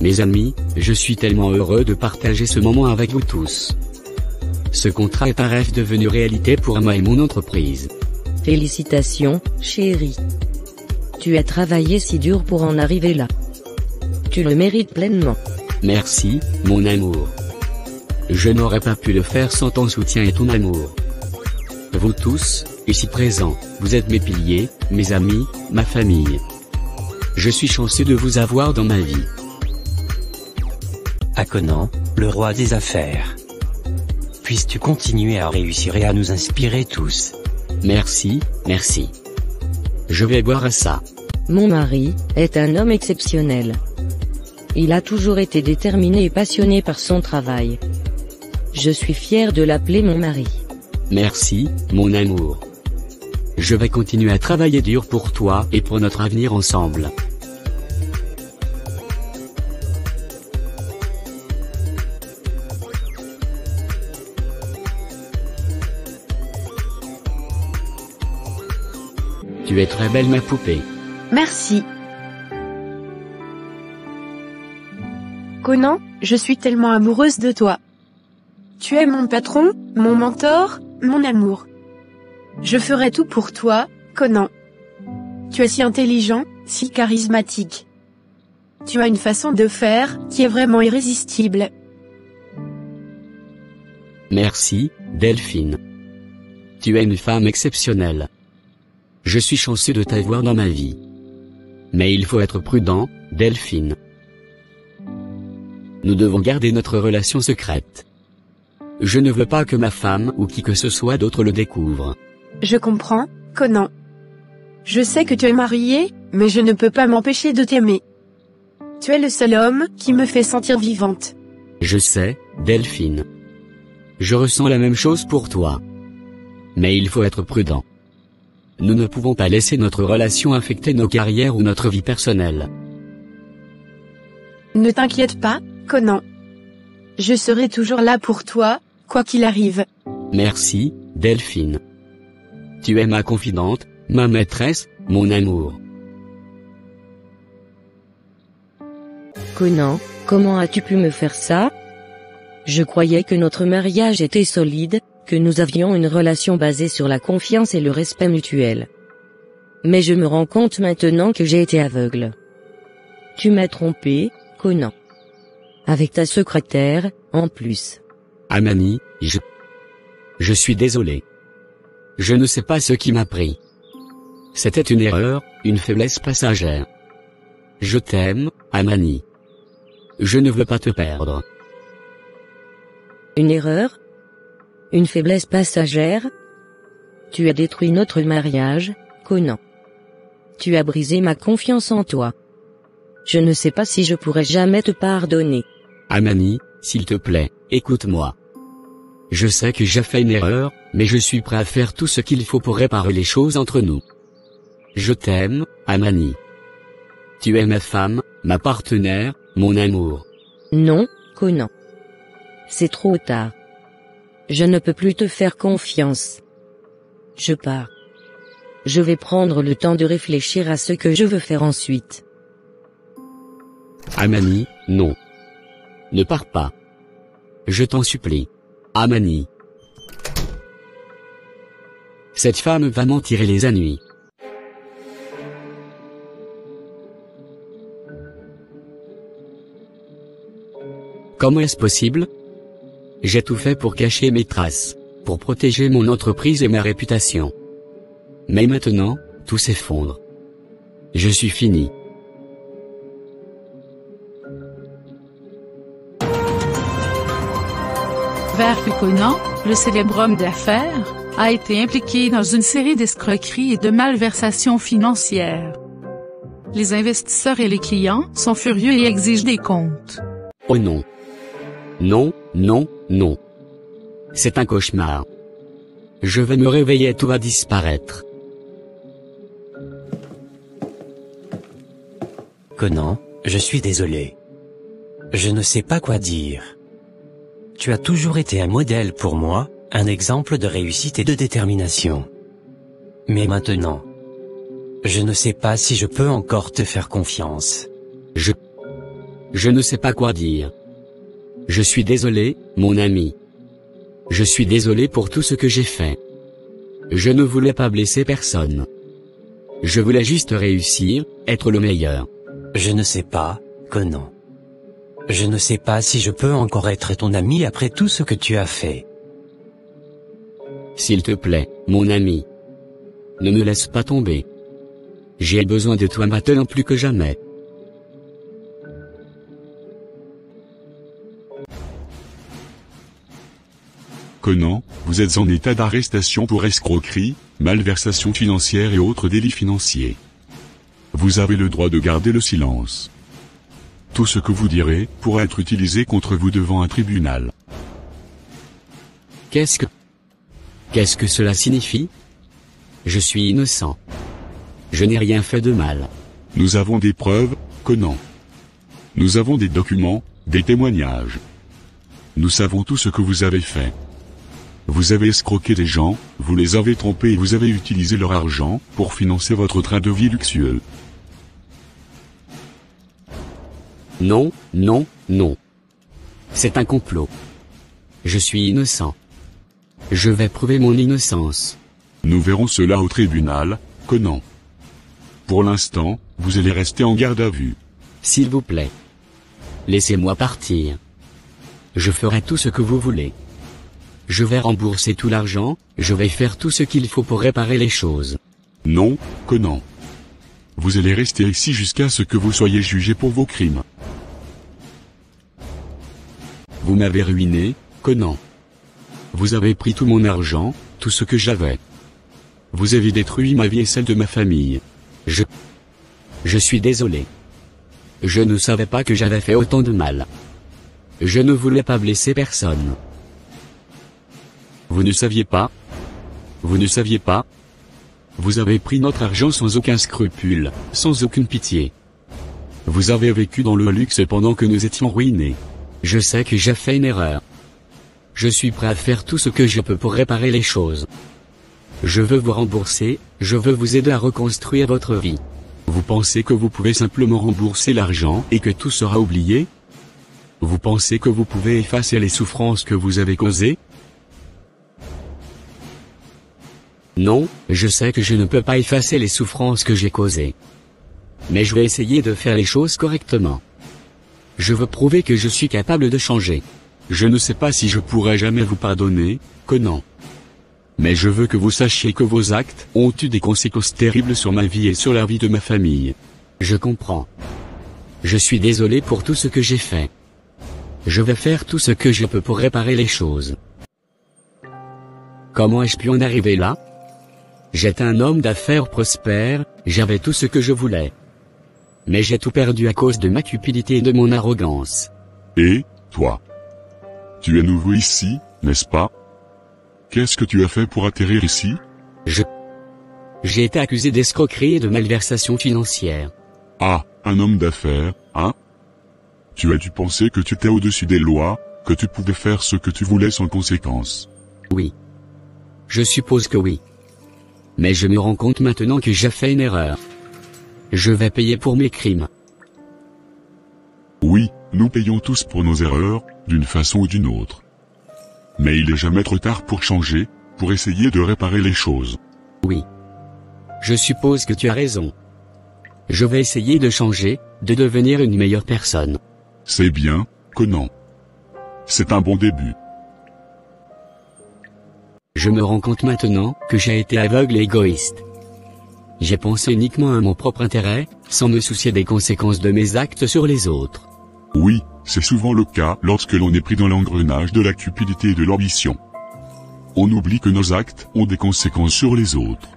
Mes amis, je suis tellement heureux de partager ce moment avec vous tous. Ce contrat est un rêve devenu réalité pour moi et mon entreprise. Félicitations, chérie. Tu as travaillé si dur pour en arriver là. Tu le mérites pleinement. Merci, mon amour. Je n'aurais pas pu le faire sans ton soutien et ton amour. Vous tous, ici présents, vous êtes mes piliers, mes amis, ma famille. Je suis chanceux de vous avoir dans ma vie. À Conan, le roi des affaires. Puisses-tu continuer à réussir et à nous inspirer tous. Merci, merci. Je vais boire à ça. Mon mari est un homme exceptionnel. Il a toujours été déterminé et passionné par son travail. Je suis fier de l'appeler mon mari. Merci, mon amour. Je vais continuer à travailler dur pour toi et pour notre avenir ensemble. Tu es très belle ma poupée. Merci. Conan, je suis tellement amoureuse de toi. Tu es mon patron, mon mentor, mon amour. Je ferai tout pour toi, Conan. Tu es si intelligent, si charismatique. Tu as une façon de faire qui est vraiment irrésistible. Merci, Delphine. Tu es une femme exceptionnelle. Je suis chanceux de t'avoir dans ma vie. Mais il faut être prudent, Delphine. Nous devons garder notre relation secrète. Je ne veux pas que ma femme ou qui que ce soit d'autre le découvre. Je comprends, Conan. Je sais que tu es marié, mais je ne peux pas m'empêcher de t'aimer. Tu es le seul homme qui me fait sentir vivante. Je sais, Delphine. Je ressens la même chose pour toi. Mais il faut être prudent. Nous ne pouvons pas laisser notre relation affecter nos carrières ou notre vie personnelle. Ne t'inquiète pas, Conan. Je serai toujours là pour toi, quoi qu'il arrive. Merci, Delphine. Tu es ma confidente, ma maîtresse, mon amour. Conan, comment as-tu pu me faire ça? Je croyais que notre mariage était solide, que nous avions une relation basée sur la confiance et le respect mutuel. Mais je me rends compte maintenant que j'ai été aveugle. Tu m'as trompé, Conan. Avec ta secrétaire, en plus. Amani, je suis désolé. Je ne sais pas ce qui m'a pris. C'était une erreur, une faiblesse passagère. Je t'aime, Amani. Je ne veux pas te perdre. Une erreur? Une faiblesse passagère? Tu as détruit notre mariage, Conan. Tu as brisé ma confiance en toi. Je ne sais pas si je pourrai jamais te pardonner. Amani, s'il te plaît, écoute-moi. Je sais que j'ai fait une erreur, mais je suis prêt à faire tout ce qu'il faut pour réparer les choses entre nous. Je t'aime, Amani. Tu es ma femme, ma partenaire, mon amour. Non, Conan. C'est trop tard. Je ne peux plus te faire confiance. Je pars. Je vais prendre le temps de réfléchir à ce que je veux faire ensuite. Amani, non. Ne pars pas. Je t'en supplie. Amani. Cette femme va m'en tirer les ennuis. Comment est-ce possible? J'ai tout fait pour cacher mes traces, pour protéger mon entreprise et ma réputation. Mais maintenant, tout s'effondre. Je suis fini. Vers que Conan, le célèbre homme d'affaires, a été impliqué dans une série d'escroqueries et de malversations financières. Les investisseurs et les clients sont furieux et exigent des comptes. Oh non. Non, non, non. C'est un cauchemar. Je vais me réveiller et tout va disparaître. Conan, je suis désolé. Je ne sais pas quoi dire. Tu as toujours été un modèle pour moi, un exemple de réussite et de détermination. Mais maintenant, je ne sais pas si je peux encore te faire confiance. Je ne sais pas quoi dire. Je suis désolé, mon ami. Je suis désolé pour tout ce que j'ai fait. Je ne voulais pas blesser personne. Je voulais juste réussir, être le meilleur. Je ne sais pas, Conan. Je ne sais pas si je peux encore être ton ami après tout ce que tu as fait. S'il te plaît, mon ami. Ne me laisse pas tomber. J'ai besoin de toi maintenant plus que jamais. Conan, vous êtes en état d'arrestation pour escroquerie, malversation financière et autres délits financiers. Vous avez le droit de garder le silence. Tout ce que vous direz pourra être utilisé contre vous devant un tribunal. Qu'est-ce que cela signifie? Je suis innocent. Je n'ai rien fait de mal. Nous avons des preuves, Conan. Nous avons des documents, des témoignages. Nous savons tout ce que vous avez fait. Vous avez escroqué des gens, vous les avez trompés et vous avez utilisé leur argent pour financer votre train de vie luxueux. Non, non, non. C'est un complot. Je suis innocent. Je vais prouver mon innocence. Nous verrons cela au tribunal, Conan. Pour l'instant, vous allez rester en garde à vue. S'il vous plaît. Laissez-moi partir. Je ferai tout ce que vous voulez. Je vais rembourser tout l'argent, je vais faire tout ce qu'il faut pour réparer les choses. Non, Conan. Vous allez rester ici jusqu'à ce que vous soyez jugé pour vos crimes. Vous m'avez ruiné, Conan. Vous avez pris tout mon argent, tout ce que j'avais. Vous avez détruit ma vie et celle de ma famille. Je suis désolé. Je ne savais pas que j'avais fait autant de mal. Je ne voulais pas blesser personne. Vous ne saviez pas? Vous ne saviez pas? Vous avez pris notre argent sans aucun scrupule, sans aucune pitié. Vous avez vécu dans le luxe pendant que nous étions ruinés. Je sais que j'ai fait une erreur. Je suis prêt à faire tout ce que je peux pour réparer les choses. Je veux vous rembourser, je veux vous aider à reconstruire votre vie. Vous pensez que vous pouvez simplement rembourser l'argent et que tout sera oublié? Vous pensez que vous pouvez effacer les souffrances que vous avez causées? Non, je sais que je ne peux pas effacer les souffrances que j'ai causées. Mais je vais essayer de faire les choses correctement. Je veux prouver que je suis capable de changer. Je ne sais pas si je pourrai jamais vous pardonner, Conan. Mais je veux que vous sachiez que vos actes ont eu des conséquences terribles sur ma vie et sur la vie de ma famille. Je comprends. Je suis désolé pour tout ce que j'ai fait. Je vais faire tout ce que je peux pour réparer les choses. Comment ai-je pu en arriver là? J'étais un homme d'affaires prospère, j'avais tout ce que je voulais. Mais j'ai tout perdu à cause de ma cupidité et de mon arrogance. Et, toi? Tu es nouveau ici, n'est-ce pas? Qu'est-ce que tu as fait pour atterrir ici? J'ai été accusé d'escroquerie et de malversation financière. Ah, un homme d'affaires, hein? Tu as dû penser que tu étais au-dessus des lois, que tu pouvais faire ce que tu voulais sans conséquence. Oui. Je suppose que oui. Mais je me rends compte maintenant que j'ai fait une erreur. Je vais payer pour mes crimes. Oui, nous payons tous pour nos erreurs, d'une façon ou d'une autre. Mais il n'est jamais trop tard pour changer, pour essayer de réparer les choses. Oui. Je suppose que tu as raison. Je vais essayer de changer, de devenir une meilleure personne. C'est bien, Conan. C'est un bon début. Je me rends compte maintenant que j'ai été aveugle et égoïste. J'ai pensé uniquement à mon propre intérêt, sans me soucier des conséquences de mes actes sur les autres. Oui, c'est souvent le cas lorsque l'on est pris dans l'engrenage de la cupidité et de l'ambition. On oublie que nos actes ont des conséquences sur les autres.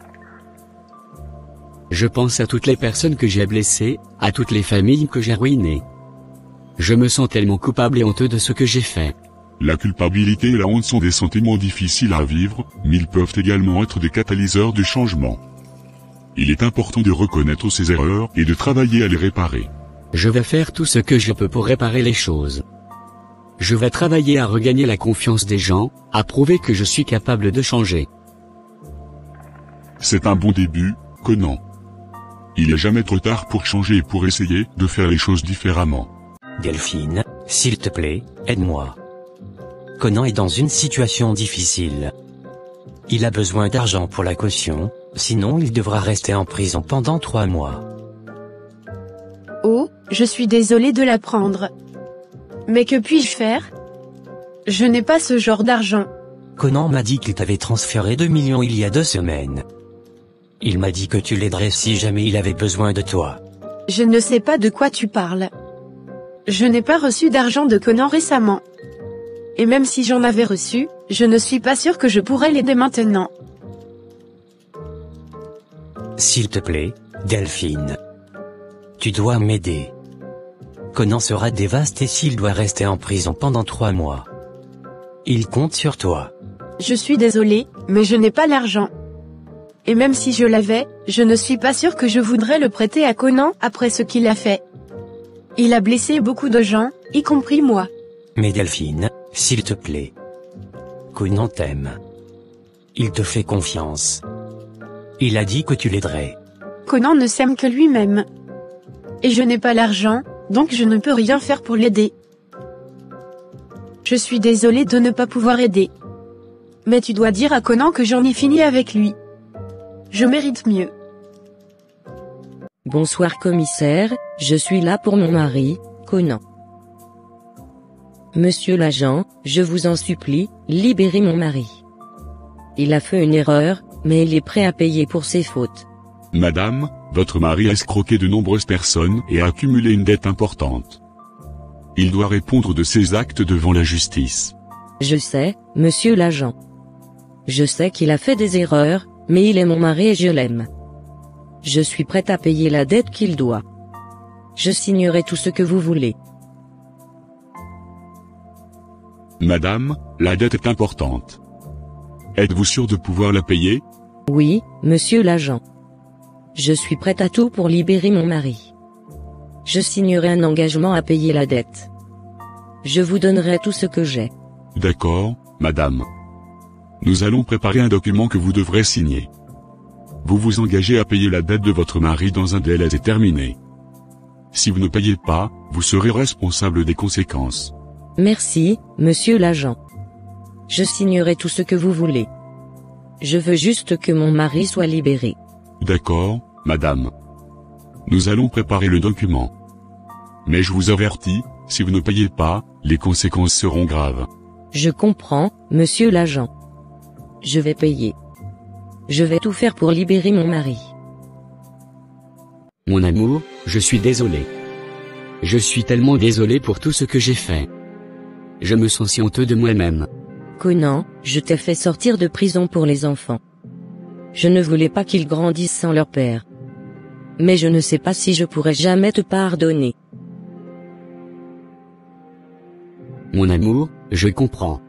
Je pense à toutes les personnes que j'ai blessées, à toutes les familles que j'ai ruinées. Je me sens tellement coupable et honteux de ce que j'ai fait. La culpabilité et la honte sont des sentiments difficiles à vivre, mais ils peuvent également être des catalyseurs de changement. Il est important de reconnaître ses erreurs et de travailler à les réparer. Je vais faire tout ce que je peux pour réparer les choses. Je vais travailler à regagner la confiance des gens, à prouver que je suis capable de changer. C'est un bon début, Conan. Il n'est jamais trop tard pour changer et pour essayer de faire les choses différemment. Delphine, s'il te plaît, aide-moi. Conan est dans une situation difficile. Il a besoin d'argent pour la caution, sinon il devra rester en prison pendant 3 mois. Oh, je suis désolée de l'apprendre. Mais que puis-je faire? Je n'ai pas ce genre d'argent. Conan m'a dit qu'il t'avait transféré 2 millions il y a 2 semaines. Il m'a dit que tu l'aiderais si jamais il avait besoin de toi. Je ne sais pas de quoi tu parles. Je n'ai pas reçu d'argent de Conan récemment. Et même si j'en avais reçu, je ne suis pas sûre que je pourrais l'aider maintenant. S'il te plaît, Delphine. Tu dois m'aider. Conan sera dévasté s'il doit rester en prison pendant 3 mois. Il compte sur toi. Je suis désolée, mais je n'ai pas l'argent. Et même si je l'avais, je ne suis pas sûre que je voudrais le prêter à Conan après ce qu'il a fait. Il a blessé beaucoup de gens, y compris moi. Mais Delphine, s'il te plaît. Conan t'aime. Il te fait confiance. Il a dit que tu l'aiderais. Conan ne s'aime que lui-même. Et je n'ai pas l'argent, donc je ne peux rien faire pour l'aider. Je suis désolée de ne pas pouvoir aider. Mais tu dois dire à Conan que j'en ai fini avec lui. Je mérite mieux. Bonsoir commissaire, je suis là pour mon mari, Conan. Monsieur l'agent, je vous en supplie, libérez mon mari. Il a fait une erreur, mais il est prêt à payer pour ses fautes. Madame, votre mari a escroqué de nombreuses personnes et a accumulé une dette importante. Il doit répondre de ses actes devant la justice. Je sais, monsieur l'agent. Je sais qu'il a fait des erreurs, mais il est mon mari et je l'aime. Je suis prête à payer la dette qu'il doit. Je signerai tout ce que vous voulez. Madame, la dette est importante. Êtes-vous sûr de pouvoir la payer? Oui, monsieur l'agent. Je suis prête à tout pour libérer mon mari. Je signerai un engagement à payer la dette. Je vous donnerai tout ce que j'ai. D'accord, madame. Nous allons préparer un document que vous devrez signer. Vous vous engagez à payer la dette de votre mari dans un délai déterminé. Si vous ne payez pas, vous serez responsable des conséquences. Merci, monsieur l'agent. Je signerai tout ce que vous voulez. Je veux juste que mon mari soit libéré. D'accord, madame. Nous allons préparer le document. Mais je vous avertis, si vous ne payez pas, les conséquences seront graves. Je comprends, monsieur l'agent. Je vais payer. Je vais tout faire pour libérer mon mari. Mon amour, je suis désolé. Je suis tellement désolé pour tout ce que j'ai fait. Je me sens si honteux de moi-même. Conan, je t'ai fait sortir de prison pour les enfants. Je ne voulais pas qu'ils grandissent sans leur père. Mais je ne sais pas si je pourrai jamais te pardonner. Mon amour, je comprends.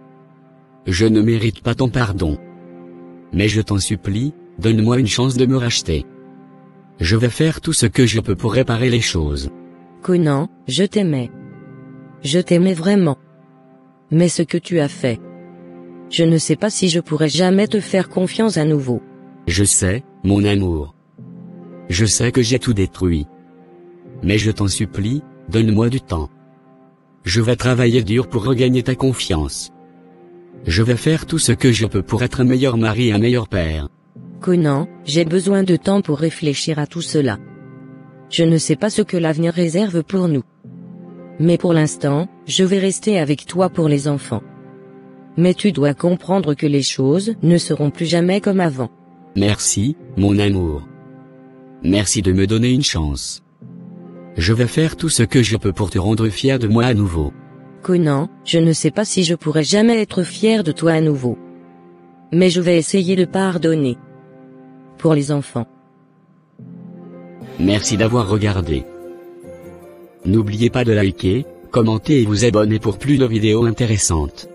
Je ne mérite pas ton pardon. Mais je t'en supplie, donne-moi une chance de me racheter. Je vais faire tout ce que je peux pour réparer les choses. Conan, je t'aimais. Je t'aimais vraiment. Mais ce que tu as fait. Je ne sais pas si je pourrai jamais te faire confiance à nouveau. Je sais, mon amour. Je sais que j'ai tout détruit. Mais je t'en supplie, donne-moi du temps. Je vais travailler dur pour regagner ta confiance. Je vais faire tout ce que je peux pour être un meilleur mari et un meilleur père. Conan, j'ai besoin de temps pour réfléchir à tout cela. Je ne sais pas ce que l'avenir réserve pour nous. Mais pour l'instant, je vais rester avec toi pour les enfants. Mais tu dois comprendre que les choses ne seront plus jamais comme avant. Merci, mon amour. Merci de me donner une chance. Je vais faire tout ce que je peux pour te rendre fier de moi à nouveau. Conan, je ne sais pas si je pourrai jamais être fier de toi à nouveau. Mais je vais essayer de pardonner. Pour les enfants. Merci d'avoir regardé. N'oubliez pas de liker, commenter et vous abonner pour plus de vidéos intéressantes.